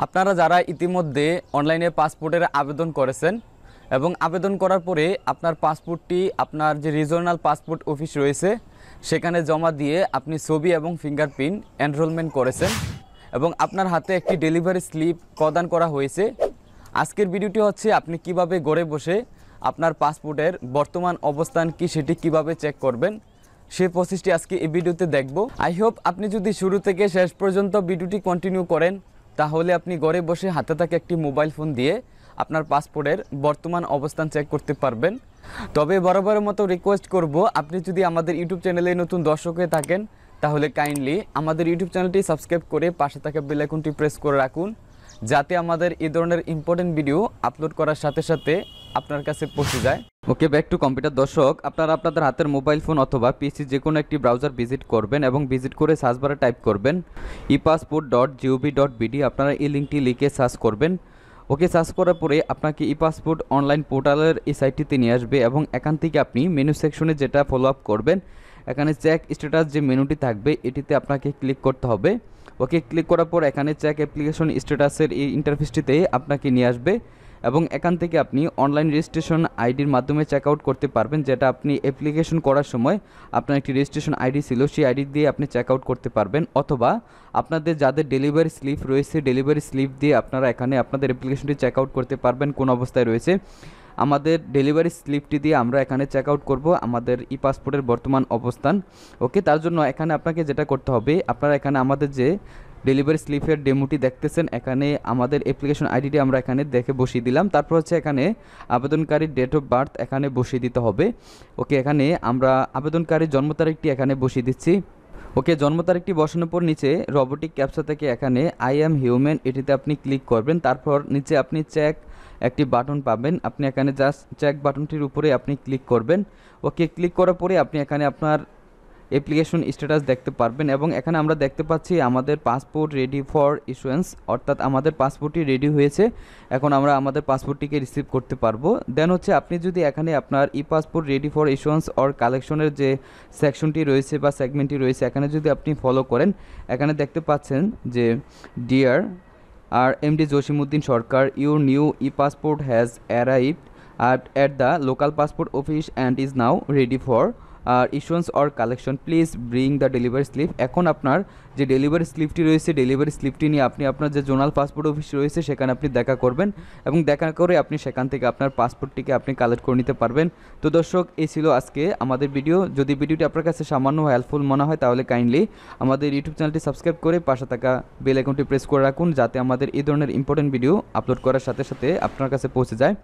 আপনারা যারা ইতিমধ্যে অনলাইনে পাসপোর্টের আবেদন করেছেন এবং আবেদন করার পরে আপনার পাসপোর্টটি আপনার যে রিজিওনাল পাসপোর্ট অফিস রয়েছে সেখানে জমা দিয়ে আপনি ছবি এবং ফিঙ্গারপ্রিন্ট এনরোলমেন্ট করেছেন এবং আপনার হাতে একটি ডেলিভারি স্লিপ প্রদান করা হয়েছে। আজকের ভিডিওটি হচ্ছে আপনি কিভাবে ঘরে বসে আপনার পাসপোর্টের বর্তমান অবস্থান কি সেটি কিভাবে চেক করবেন সেই প্রসেসটি আজকে এই ভিডিওতে দেখব। আই হোপ আপনি যদি শুরু থেকে শেষ পর্যন্ত ভিডিওটি কন্টিনিউ করেন তাহলে আপনি ঘরে বসে হাতে থাকা একটি মোবাইল ফোন দিয়ে আপনার পাসপোর্টের বর্তমান অবস্থান চেক করতে পারবেন। তবে বরাবরের মতো রিকোয়েস্ট করব, আপনি যদি আমাদের ইউটিউব চ্যানেলে নতুন দর্শক হয়ে থাকেন তাহলে কাইন্ডলি আমাদের ইউটিউব চ্যানেলটি সাবস্ক্রাইব করে পাশে থাকা বেল আইকনটি প্রেস করে রাখুন, যাতে আমাদের এই ধরনের ইম্পর্টেন্ট ভিডিও আপলোড করার সাথে সাথে আপনার কাছে পৌঁছে যায়। ওকে, ব্যাক টু কম্পিউটার। দর্শক, আপনারা আপনাদের হাতের মোবাইল ফোন অথবা পিসি যে কোনো একটি ব্রাউজার ভিজিট করবেন এবং ভিজিট করে সার্চ বারে টাইপ করবেন epassport.gov.bd। আপনারা এই লিঙ্কটি লিখে সার্চ করবেন। ওকে, সার্চ করার পরে আপনাকে ই পাসপোর্ট অনলাইন পোর্টালের এই সাইটটিতে নিয়ে আসবে এবং এখান থেকে আপনি মেনু সেকশনে যেটা ফলো আপ করবেন, এখানে চেক স্ট্যাটাস যে মেনুটি থাকবে এটিতে আপনাকে ক্লিক করতে হবে। ওকে, ক্লিক করার পর এখানে চেক অ্যাপ্লিকেশন স্ট্যাটাসের এই ইন্টারফেসটিতে আপনাকে নিয়ে আসবে এবং এখান থেকে আপনি অনলাইন রেজিস্ট্রেশন আইডির মাধ্যমে চেক আউট করতে পারবেন, যেটা আপনি অ্যাপ্লিকেশন করার সময় আপনার একটি রেজিস্ট্রেশন আইডি ছিল, সেই আইডি দিয়ে আপনি চেক আউট করতে পারবেন। অথবা আপনাদের যাদের ডেলিভারি স্লিপ রয়েছে, ডেলিভারি স্লিপ দিয়ে আপনারা এখানে আপনাদের অ্যাপ্লিকেশনটি চেক আউট করতে পারবেন কোন অবস্থায় রয়েছে। আমাদের ডেলিভারি স্লিপটি দিয়ে আমরা এখানে চেক আউট করবো আমাদের ই পাসপোর্টের বর্তমান অবস্থান। ওকে, তার জন্য এখানে আপনাকে যেটা করতে হবে, আপনারা এখানে আমাদের যে ডেলিভারি স্লিপের ডেমোটি দেখতেছেন, এখানে আমাদের অ্যাপ্লিকেশন আইডিটি আমরা এখানে দেখে বসিয়ে দিলাম। তারপর হচ্ছে এখানে আবেদনকারীর ডেট অফ বার্থ এখানে বসিয়ে দিতে হবে। ওকে, এখানে আমরা আবেদনকারীর জন্ম তারিখটি এখানে বসিয়ে দিচ্ছি। ওকে, জন্ম তারিখটি বসানোর পর নিচে রোবোটিক ক্যাপচা থেকে এখানে আই অ্যাম হিউম্যান এটিতে আপনি ক্লিক করবেন। তারপর নিচে আপনি চেক একটি বাটন পাবেন, আপনি এখানে জাস্ট চেক বাটনটির উপরে আপনি ক্লিক করবেন। ওকে, ক্লিক করার পরে আপনি এখানে আপনার অ্যাপ্লিকেশন স্ট্যাটাস দেখতে পারবেন এবং এখানে আমরা দেখতে পাচ্ছি আমাদের পাসপোর্ট রেডি ফর ইস্যুয়েন্স, অর্থাৎ আমাদের পাসপোর্টটি রেডি হয়েছে। এখন আমরা আমাদের পাসপোর্টটিকে রিসিভ করতে পারবো। দেন হচ্ছে আপনি যদি এখানে আপনার e passport ready for issuance or কালেকশনের যে সেকশনটি রয়েছে বা সেগমেন্টটি রয়েছে এখানে যদি আপনি ফলো করেন, এখানে দেখতে পাচ্ছেন যে ডিয়ার আর MD Jasimuddin Sarkar, your new e passport has arrived at the local passport office and is now ready for issuance or collection. Please bring the delivery slip. এখন আপনার যে ডেলিভারি স্লিপটি রয়েছে, ডেলিভারি স্লিপটি নিয়ে আপনি আপনার যে জোনাল পাসপোর্ট অফিস রয়েছে সেখানে আপনি দেখা করবেন এবং দেখা করে আপনি সেখান থেকে আপনার পাসপোর্টটিকে আপনি কালেক্ট করে নিতে পারবেন। তো দর্শক, এই ছিল আজকে আমাদের ভিডিও। যদি ভিডিওটি আপনার কাছে সামান্য হেল্পফুল মনে হয় তাহলে কাইন্ডলি আমাদের ইউটিউব চ্যানেলটি সাবস্ক্রাইব করে পাশে থাকা বেল আইকনটি প্রেস করে রাখুন, যাতে আমাদের এই ধরনের ইম্পর্টেন্ট ভিডিও আপলোড করার সাথে সাথে আপনার কাছে পৌঁছে যায়।